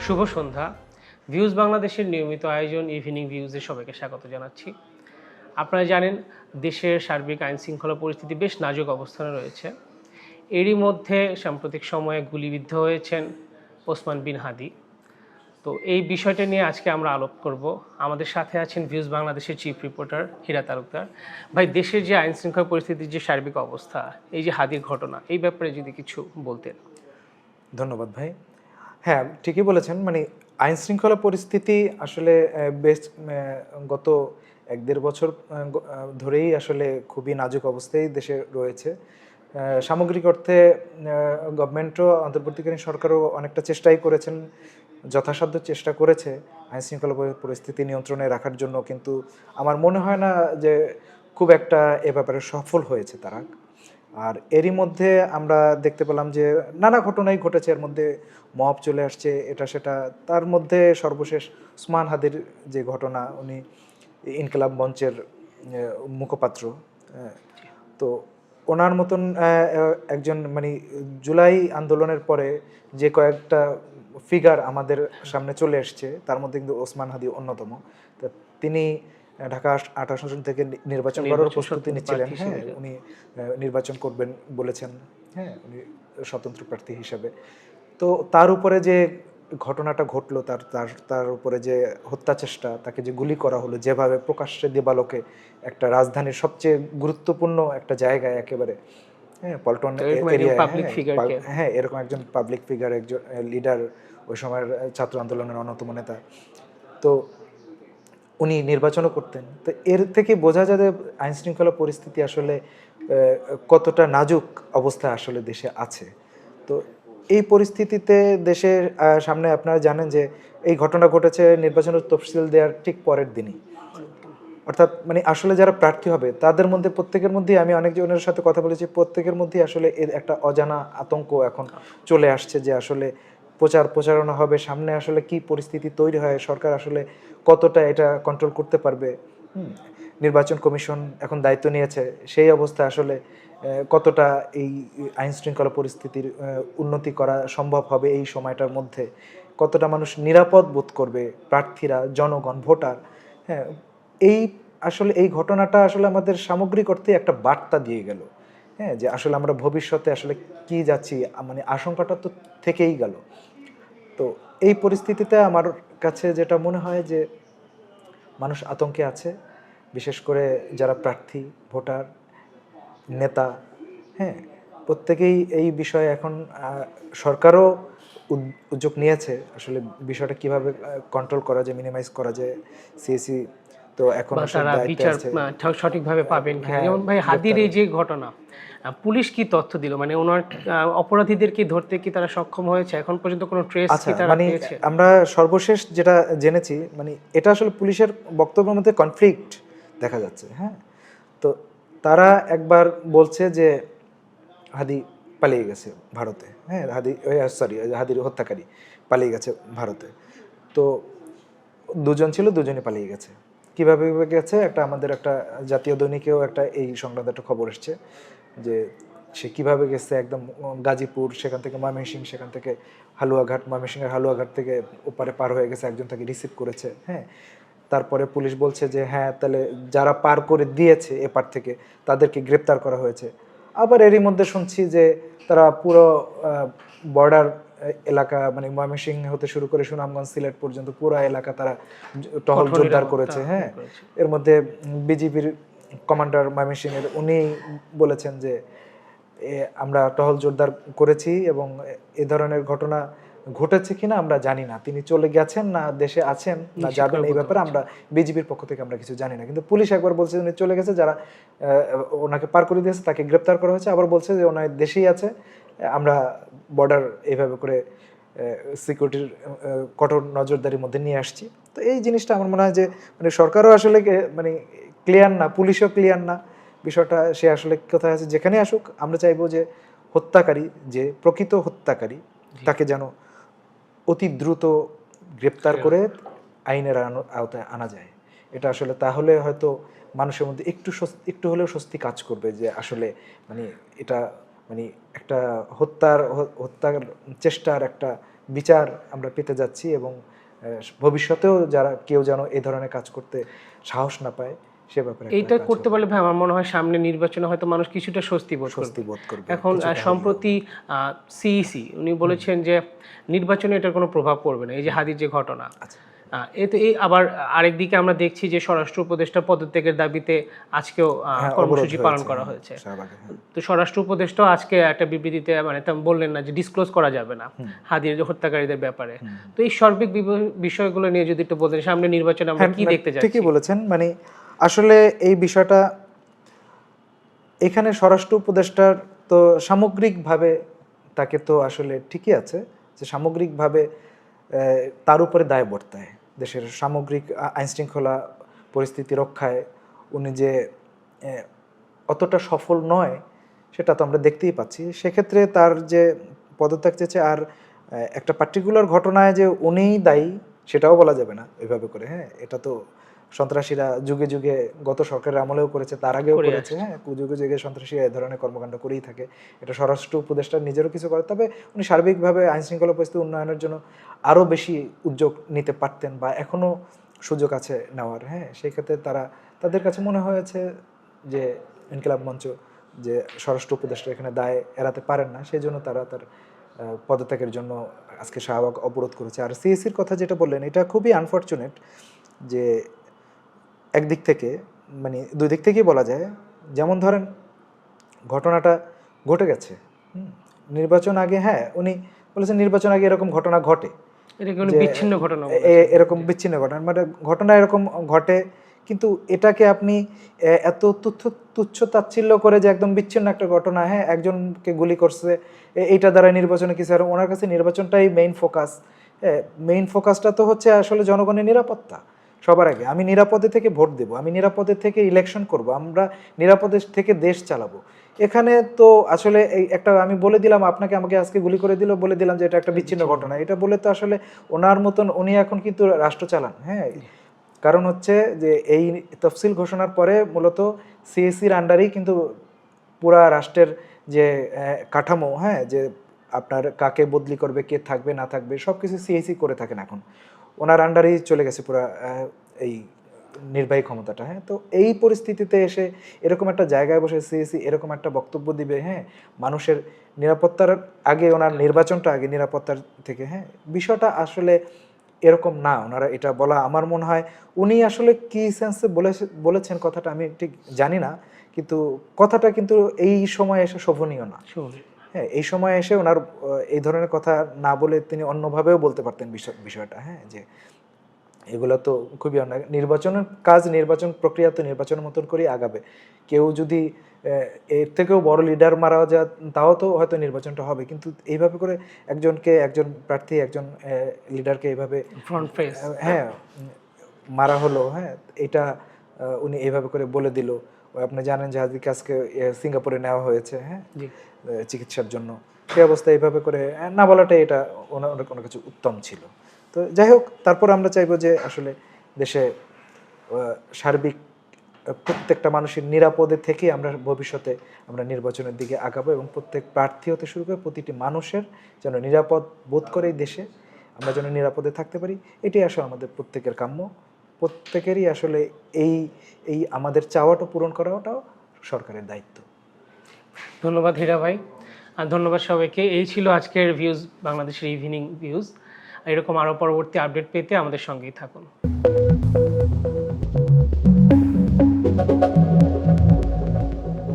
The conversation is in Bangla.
শুভ সন্ধ্যা। ভিউজ বাংলাদেশের নিয়মিত আয়োজন ইভিনিং ভিউজে সবাইকে স্বাগত জানাচ্ছি। আপনারা জানেন দেশের সার্বিক আইন শৃঙ্খলা পরিস্থিতি বেশ নাজুক অবস্থানে রয়েছে। এরই মধ্যে সাম্প্রতিক সময়ে গুলিবিদ্ধ হয়েছেন ওসমান বিন হাদি। তো এই বিষয়টা নিয়ে আজকে আমরা আলোপ করব। আমাদের সাথে আছেন ভিউজ বাংলাদেশের চিফ রিপোর্টার হীরা তালুকদার। ভাই, দেশের যে আইন শৃঙ্খলা পরিস্থিতির যে সার্বিক অবস্থা, এই যে হাদির ঘটনা, এই ব্যাপারে যদি কিছু বলতেন। ধন্যবাদ ভাই। হ্যাঁ, ঠিকই বলেছেন। আইন শৃঙ্খলা পরিস্থিতি আসলে বেশ গত ১-১.৫ বছর ধরেই আসলে খুবই নাজুক অবস্থায় দেশে রয়েছে। সামগ্রিক অর্থে গভর্নমেন্টও, অন্তর্বর্তীকালীন সরকারও অনেকটা চেষ্টাই করেছেন, যথাসাধ্য চেষ্টা করেছে আইন শৃঙ্খলা পরিস্থিতি নিয়ন্ত্রণে রাখার জন্য, কিন্তু আমার মনে হয় না যে খুব একটা এ ব্যাপারে সফল হয়েছে তারা। আর এরই মধ্যে আমরা দেখতে পেলাম যে নানা ঘটনাই ঘটেছে, এর মধ্যে মব চলে আসছে, এটা সেটা। তার মধ্যে সর্বশেষ ওসমান হাদির যে ঘটনা, উনি ইনকিলাব মঞ্চের মুখপাত্র। তো ওনার মতন একজন জুলাই আন্দোলনের পরে যে কয়েকটা ফিগার আমাদের সামনে চলে এসছে, তার মধ্যে কিন্তু ওসমান হাদি অন্যতম। তো তিনি ঢাকা ৮ আসন থেকে নির্বাচন করার প্রস্তুতি নিচ্ছিলেন। হ্যাঁ, উনি নির্বাচন করবেন বলেছেন। হ্যাঁ, উনি স্বতন্ত্র প্রার্থী হিসাবে। তো তার উপরে যে ঘটনাটা ঘটলো, তার উপরে যে হত্যা চেষ্টা, তাকে যে গুলি করা হলো, যেভাবে প্রকাশ্যে দিবালোকে একটা রাজধানীর সবচেয়ে গুরুত্বপূর্ণ একটা জায়গায়, একেবারে হ্যাঁ পল্টন এরিয়ায়, হ্যাঁ এরকম একজন পাবলিক ফিগার, একজন লিডার, ওই সময়ের ছাত্র আন্দোলনের অন্যতম নেতা, তো উনি নির্বাচনও করতেন। তো এর থেকে বোঝা যায় যে আইন শৃঙ্খলা পরিস্থিতি আসলে কতটা নাজুক অবস্থায় আসলে দেশে আছে। তো এই পরিস্থিতিতে দেশের সামনে আপনারা জানেন যে এই ঘটনা ঘটেছে নির্বাচনের তফসিল দেওয়ার ঠিক পরের দিনই। অর্থাৎ আসলে যারা প্রার্থী হবে তাদের মধ্যে প্রত্যেকের মধ্যেই, আমি অনেকজনের সাথে কথা বলেছি, প্রত্যেকের মধ্যেই আসলে এর একটা অজানা আতঙ্ক এখন চলে আসছে যে আসলে প্রচারণা হবে, সামনে আসলে কি পরিস্থিতি তৈরি হয়, সরকার আসলে কতটা এটা কন্ট্রোল করতে পারবে। নির্বাচন কমিশন এখন দায়িত্ব নিয়েছে, সেই অবস্থায় আসলে কতটা এই আইন শৃঙ্খলা পরিস্থিতির উন্নতি করা সম্ভব হবে এই সময়টার মধ্যে, কতটা মানুষ নিরাপদ বোধ করবে, প্রার্থীরা, জনগণ, ভোটার। হ্যাঁ, এই ঘটনাটা আসলে আমাদের সামগ্রিক অর্থে একটা বার্তা দিয়ে গেল। হ্যাঁ, যে আসলে আমরা ভবিষ্যতে আসলে কি যাচ্ছি, আশঙ্কাটা তো থেকেই গেল। তো এই পরিস্থিতিতে আমার কাছে যেটা মনে হয় যে মানুষ আতঙ্কে আছে, বিশেষ করে যারা প্রার্থী, ভোটার, নেতা। হ্যাঁ, প্রত্যেকেই এই বিষয়ে এখন সরকারও উদ্যোগ নিয়েছে আসলে বিষয়টা কিভাবে কন্ট্রোল করা যায়, মিনিমাইজ করা যায়। সিএসি তো এখন তারা বিচার সঠিকভাবে পাবেন কিনা। যেমন ভাই, হাদির এই যে ঘটনা, পুলিশ কি তথ্য দিল, ওনার অপরাধীদেরকে ধরতে কি তারা সক্ষম হয়েছে? এখন পর্যন্ত কোনো ট্রেস কি তারা পেয়েছে? আমরা সর্বশেষ যেটা জেনেছি, এটা আসলে পুলিশের বক্তব্যের মধ্যে কনফ্লিক্ট দেখা যাচ্ছে। হ্যাঁ, তো তারা একবার বলছে যে হাদি পালিয়ে গেছে ভারতে। হ্যাঁ, হাদির হত্যাকারী পালিয়ে গেছে ভারতে। তো দুজন ছিল, দুজনই পালিয়ে গেছে। কিভাবে গেছে, আমাদের একটা জাতীয় দৈনিকেও এই সংক্রান্ত একটা খবর এসছে যে সে কিভাবে গেছে, একদম গাজীপুর, সেখান থেকে ময়মনসিংহ, সেখান থেকে হালুয়াঘাট, ময়মনসিংহের হালুয়াঘাট থেকে ওপারে পার হয়ে গেছে, একজন তাকে রিসিভ করেছে। হ্যাঁ, তারপরে পুলিশ বলছে যে হ্যাঁ, তাহলে যারা পার করে দিয়েছে এপার থেকে তাদেরকে গ্রেপ্তার করা হয়েছে। আবার এরই মধ্যে শুনছি যে তারা পুরো বর্ডার এলাকা, ময়মনসিংহ হতে শুরু করে সুনামগঞ্জ, সিলেট পর্যন্ত পুরো এলাকা তারা টহল জোরদার করেছে। হ্যাঁ, এর মধ্যে বিজিবির কমান্ডার ময়মনসিংহের, উনি বলেছেন যে আমরা টহল জোরদার করেছি এবং এ ধরনের ঘটনা ঘটেছে কিনা আমরা জানি না, তিনি চলে গেছেন না দেশে আছেন না যাবেন, এই ব্যাপারে আমরা বিজিবির পক্ষ থেকে আমরা কিছু জানি না। কিন্তু পুলিশ একবার বলছে উনি চলে গেছে, যারা ওনাকে পার করে দিয়েছে তাকে গ্রেপ্তার করা হয়েছে, আবার বলছে যে ওনার দেশেই আছে, আমরা বর্ডার এইভাবে করে সিকিউরিটির কঠোর নজরদারির মধ্যে নিয়ে আসছি। তো এই জিনিসটা আমার মনে হয় যে সরকারও আসলে ক্লিয়ার না, পুলিশও ক্লিয়ার না বিষয়টা, সে আসলে কোথায় আছে। যেখানে আসুক, আমরা চাইবো যে হত্যাকারী, যে প্রকৃত হত্যাকারী, তাকে যেন অতি দ্রুত গ্রেপ্তার করে আইনের আওতায় আনা যায়। এটা আসলে তাহলে হয়তো মানুষের মধ্যে একটু হলেও স্বস্তি কাজ করবে যে আসলে এটা একটা হত্যার চেষ্টার একটা বিচার আমরা পেতে যাচ্ছি এবং ভবিষ্যতেও যারা কেউ যেন এই ধরনের কাজ করতে সাহস না পায় সে ব্যাপারে এইটা করতে পারলে ভাই আমার মনে হয় সামনে নির্বাচনে হয়তো মানুষ কিছুটা স্বস্তি বোধ করবে। এখন সম্প্রতি সিইসি উনি বলেছেন যে নির্বাচনে এটার কোনো প্রভাব পড়বে না, এই যে হাদির যে ঘটনা। এতে এই আবার আরেকদিকে আমরা দেখছি যে স্বরাষ্ট্র উপদেষ্টা পদত্যাগের দাবিতে আজকেও কর্মসূচি পালন করা হয়েছে। তো স্বরাষ্ট্র উপদেষ্টা আজকে একটা বিবৃতিতে মানে বললেন না যে ডিসক্লোজ করা যাবে না হাদির হত্যাকারীদের ব্যাপারে। তো এই সার্বিক বিষয়গুলো নিয়ে যদি একটু বলতেন, সামনে নির্বাচনে আমরা কি দেখতে যাচ্ছি? ঠিকই বলেছেন, মানে আসলে এই বিষয়টা এখানে স্বরাষ্ট্র উপদেষ্টার তো সামগ্রিকভাবে তাকে তো আসলে ঠিকই আছে যে সামগ্রিকভাবে তার উপরে দায় বর্তায় দেশের সামগ্রিক আইনশৃঙ্খলা পরিস্থিতি রক্ষায় উনি যে অতটা সফল নয় সেটা তো আমরা দেখতেই পাচ্ছি। সেক্ষেত্রে তার যে পদত্যাগ চেয়েছে আর একটা পার্টিকুলার ঘটনায় যে উনিই দায়ী সেটাও বলা যাবে না ওইভাবে করে। হ্যাঁ, এটা তো সন্ত্রাসীরা যুগে যুগে গত সরকারের আমলেও করেছে, তার আগেও করেছে। হ্যাঁ, যুগে যুগে সন্ত্রাসীরা এই ধরনের কর্মকাণ্ড করেই থাকে, এটা স্বরাষ্ট্র উপদেষ্টার নিজেরও কিছু করে। তবে উনি সার্বিকভাবে আইনশৃঙ্খলা পরিস্থিতি উন্নয়নের জন্য আরও বেশি উদ্যোগ নিতে পারতেন বা এখনও সুযোগ আছে নেওয়ার। হ্যাঁ, সেই ক্ষেত্রে তাদের কাছে মনে হয়েছে যে ইনকিলাব মঞ্চ যে স্বরাষ্ট্র উপদেষ্টা এখানে দায় এড়াতে পারেন না, সেই জন্য তারা তার পদত্যাগের জন্য আজকে শাহবাগ অবরোধ করেছে। আর সিএসির কথা যেটা বললেন এটা খুবই আনফর্চুনেট যে একদিক থেকে মানে দুই দিক থেকেই বলা যায়। যেমন ধরেন ঘটনাটা ঘটে গেছে নির্বাচন আগে, হ্যাঁ উনি বলেছেন নির্বাচন আগে এরকম ঘটনা ঘটে, বিচ্ছিন্ন ঘটনা, এরকম বিচ্ছিন্ন ঘটনা মানে ঘটনা এরকম ঘটে, কিন্তু এটাকে আপনি এত তুচ্ছ তাচ্ছিল্য করে যে একদম বিচ্ছিন্ন একটা ঘটনা, হ্যাঁ একজনকে গুলি করছে এইটা দ্বারা নির্বাচনে কিছু, আর ওনার কাছে নির্বাচনটাই মেইন ফোকাস। মেইন ফোকাসটা তো হচ্ছে আসলে জনগণের নিরাপত্তা। সবার আগে আমি নিরাপদে থেকে ভোট দেব, আমি নিরাপদে থেকে ইলেকশন করব, আমরা নিরাপদে থেকে দেশ চালাবো। এখানে তো আসলে এই একটা আমি বলে দিলাম আপনাকে, আমাকে আজকে গুলি করে দিল, বলে দিলাম যে এটা একটা বিচ্ছিন্ন ঘটনা, এটা বলে তো আসলে ওনার মতন উনি এখন কিন্তু রাষ্ট্র চালান। হ্যাঁ, কারণ হচ্ছে যে এই তফসিল ঘোষণার পরে মূলত সিএসির আন্ডারেই কিন্তু পুরা রাষ্ট্রের যে কাঠামো, হ্যাঁ যে আপনার কাকে বদলি করবে, কে থাকবে না থাকবে সব কিছু সিএসি করে থাকেন এখন, ওনার আন্ডারেই চলে গেছে পুরা এই নির্বাহী ক্ষমতাটা। হ্যাঁ, তো এই পরিস্থিতিতে এসে এরকম একটা জায়গায় বসে সিএসি এরকম একটা বক্তব্য দিবে, হ্যাঁ মানুষের নিরাপত্তার আগে ওনার নির্বাচনটা আগে নিরাপত্তার থেকে, হ্যাঁ বিষয়টা আসলে এরকম না। ওনারা এটা বলা আমার মনে হয় উনি আসলে কি সেন্সে বলেছেন কথাটা আমি ঠিক জানি না, কিন্তু কথাটা কিন্তু এই সময় এসে শোভনীয় না। হ্যাঁ, এই সময় এসে ওনার এই ধরনের কথা না বলে তিনি অন্যভাবেও বলতে পারতেন বিষয়টা। হ্যাঁ, যে এগুলো তো খুবই অন্যায়, নির্বাচনের কাজ নির্বাচন প্রক্রিয়া তো নির্বাচনের মতন করেই আগাবে। কেউ যদি এর থেকেও বড় লিডার মারা যায় তাও তো হয়তো নির্বাচনটা হবে, কিন্তু এইভাবে করে একজন প্রার্থী একজন লিডারকে এইভাবে ফ্রন্ট ফেস হ্যাঁ মারা হলো। হ্যাঁ, এটা উনি এইভাবে করে বলে দিল। আপনি জানেন যে হাদিকে আজকে সিঙ্গাপুরে নেওয়া হয়েছে, হ্যাঁ চিকিৎসার জন্য। সেই অবস্থায় এইভাবে করে না বলাটাই এটা ওনার কোনো কিছু উত্তম ছিল। তো যাই হোক, তারপর আমরা চাইবো যে আসলে দেশে সার্বিক প্রত্যেকটা মানুষের নিরাপদে থেকে আমরা ভবিষ্যতে আমরা নির্বাচনের দিকে আগাবো এবং প্রত্যেক প্রার্থী হতে শুরু করে প্রতিটি মানুষের যেন নিরাপদ বোধ করে এই দেশে আমরা যেন নিরাপদে থাকতে পারি, এটাই আসলে আমাদের প্রত্যেকের কাম্য। প্রত্যেকেরই আসলে এই আমাদের চাওয়াটা পূরণ করাটাও সরকারের দায়িত্ব। ধন্যবাদ হীরা ভাই, আর ধন্যবাদ সবাইকে। এই ছিল আজকের ভিউজ বাংলাদেশের ইভিনিং ভিউজ। এরকম আরও পরবর্তী আপডেট পেতে আমাদের সঙ্গেই থাকুন।